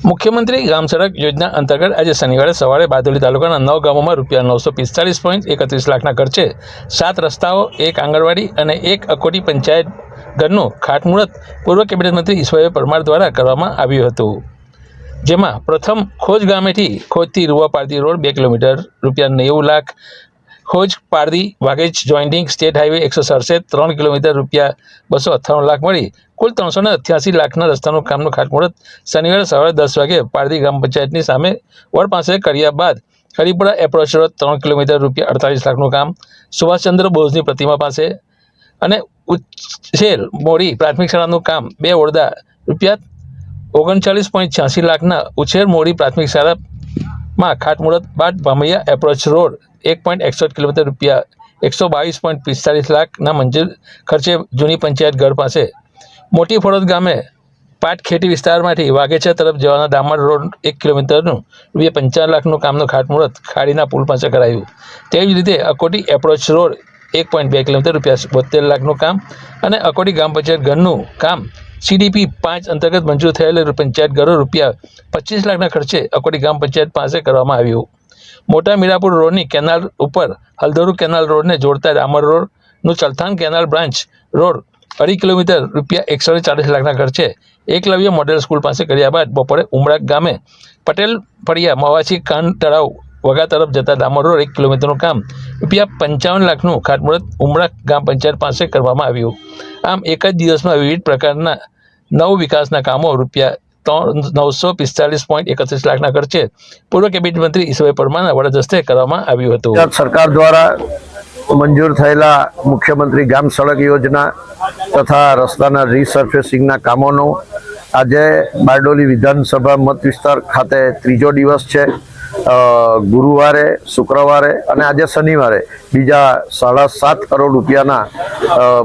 મુખ્યમંત્રી ગ્રામ સડક યોજના અંતર્ગત આજે શનિવારે સવારે બારડોલી તાલુકાના 9 ગામોમાં ₹945.31 લાખના ખર્ચે 7 રસ્તાઓ, 1 આંગણવાડી અને 1 અકોટી પંચાયત ઘરનું ખાતમુહૂર્ત પૂર્વ કેબિનેટ મંત્રી ઈશ્વરભાઈ પરમાર દ્વારા કરવામાં આવ્યું હતું, જેમાં પ્રથમ ખોજ ગામેથી ખોજથી Ruva Pardi road 2 kilometre ₹90 lakh, Khoj Pardi Vaghej jointing state highway 167 3 kilometre ₹298 lakh મળી કુલ 388 લાખના રસ્તાનું કામનું ખાતમુહૂર્ત શનિવારે સવારે 10 વાગે પારડી ગ્રામ પંચાયતની સામે વડ પાસે કર્યા બાદ હરિપુરા એપ્રોચ રોડ 3 કિલોમીટર ₹48 લાખનું કામ, સુભાષચંદ્ર બોઝની પ્રતિમા પાસે અને ઉછેર મોડી પ્રાથમિક શાળાનું કામ 2 ઓરડા ₹39.86 લાખના ઉછેર મોડી પ્રાથમિક શાળામાં ખાતમુહૂર્ત બાદ ભામૈયા એપ્રોચ રોડ 1.61 કિલોમીટર ₹122.45 લાખના મંજૂર ખર્ચે જૂની પંચાયત ઘર પાસે મોટી ફળોદ ગામે પાટ ખેતી વિસ્તારમાંથી વાઘેચા તરફ જવાના ડામર રોડ 1 કિલોમીટરનું ₹55 લાખનું કામનું ખાતમુહૂર્ત ખાડીના પુલ પાસે કરાયું। તેવી જ રીતે અકોટી એપ્રોચ રોડ 1.2 કિલોમીટર ₹72 લાખનું કામ અને અકોટી ગ્રામ પંચાયત ઘરનું કામ CDP 5 અંતર્ગત મંજૂર થયેલ પંચાયત ઘરો ₹25 લાખના ખર્ચે અકોટી ગ્રામ પંચાયત પાસે કરવામાં આવ્યું। મોટા મીરાપુર રોડની કેનાલ ઉપર હલદરુ કેનાલ રોડને જોડતા ડામર રોડનું Chalthan canal branch road 2.5 kilometre ₹140 લાખના ખર્ચે એકલવ્ય મોડેલ સ્કૂલ પાસે કર્યા બાદ બપોરે ઉમરાક ગામે પટેલ ફળિયા મવાછી કાન તળાવ વગા તરફ જતા ડામર રોડ 1 કિલોમીટરનું કામ ₹55 લાખનું ખાતમુહૂર્ત ઉમરાક ગ્રામ પંચાયત પાસે કરવામાં આવ્યું। આમ એક જ દિવસમાં વિવિધ પ્રકારના 9 વિકાસના કામો ₹945.31 લાખના ખર્ચે પૂર્વ કેબિનેટ મંત્રી ઈશ્વરભાઈ પરમારના વડા હસ્તે કરવામાં આવ્યું હતું। સરકાર દ્વારા મંજૂર થયેલા મુખ્યમંત્રી ગ્રામ સડક યોજના તથા રસ્તાના રીસર્ફેસિંગના કામોનો આજે બારડોલી વિધાનસભા મત વિસ્તાર ખાતે ત્રીજો દિવસ છે। ગુરુવારે, શુક્રવારે અને આજે શનિવારે બીજા ₹7.5 કરોડ રૂપિયાના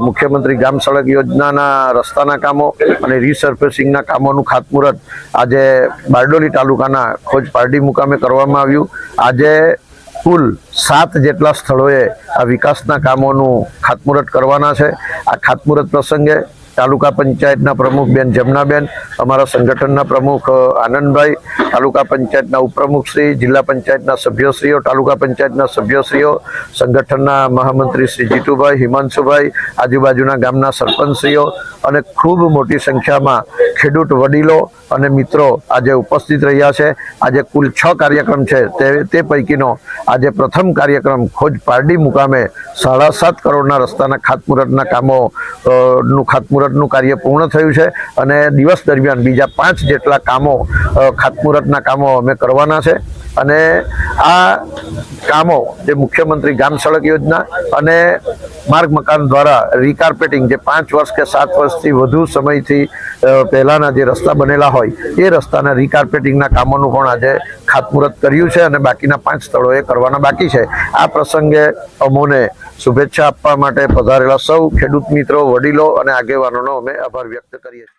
મુખ્યમંત્રી ગ્રામ સડક યોજનાના રસ્તાના કામો અને રીસર્ફેસિંગના કામોનું ખાતમુહૂર્ત આજે બારડોલી તાલુકાના ખોજ પારડી મુકામે કરવામાં આવ્યું। આજે કુલ 7 જેટલા સ્થળોએ આ વિકાસના કામોનું ખાતમુહૂર્ત કરવાના છે। આ ખાતમુહૂર્ત પ્રસંગે તાલુકા પંચાયતના પ્રમુખ બેન જમનાબેન, અમારા સંગઠનના પ્રમુખ આનંદભાઈ, તાલુકા પંચાયતના ઉપપ્રમુખશ્રી, જિલ્લા પંચાયતના સભ્યશ્રીઓ, તાલુકા પંચાયતના સભ્યશ્રીઓ, સંગઠનના મહામંત્રી શ્રી જીતુભાઈ, હિમાંશુભાઈ, આજુબાજુના ગામના સરપંચશ્રીઓ અને ખૂબ મોટી સંખ્યામાં ખેડૂત વડીલો અને મિત્રો આજે ઉપસ્થિત રહ્યા છે। આજે કુલ 6 કાર્યક્રમ છે, તે પૈકીનો આજે પ્રથમ કાર્યક્રમ ખોજ પારડી મુકામે 7.5 કરોડના રસ્તાના ખાતમુહૂર્તના કામો નું ખાતમુહૂર્તનું કાર્ય પૂર્ણ થયું છે અને દિવસ દરમિયાન બીજા 5 જેટલા કામો ખાતમુહૂર્તના કામો અમે કરવાના છે। અને આ કામો જે મુખ્યમંત્રી ગ્રામ સડક યોજના અને માર્ગ મકાન દ્વારા રીકાર્પેટિંગ, જે 5 વર્ષ કે 7 વર્ષથી વધુ સમયથી પહેલાના જે રસ્તા બનેલા હોય એ રસ્તાના રીકાર્પેટિંગના કામોનું પણ આજે ખાતમુહૂર્ત કર્યું છે અને બાકીના 5 સ્થળોએ કરવાના બાકી છે। આ પ્રસંગે અમોને શુભેચ્છા આપવા માટે પધારેલા સૌ ખેડૂત મિત્રો, વડીલો અને આગેવાનોનો અમે આભાર વ્યક્ત કરીએ છીએ।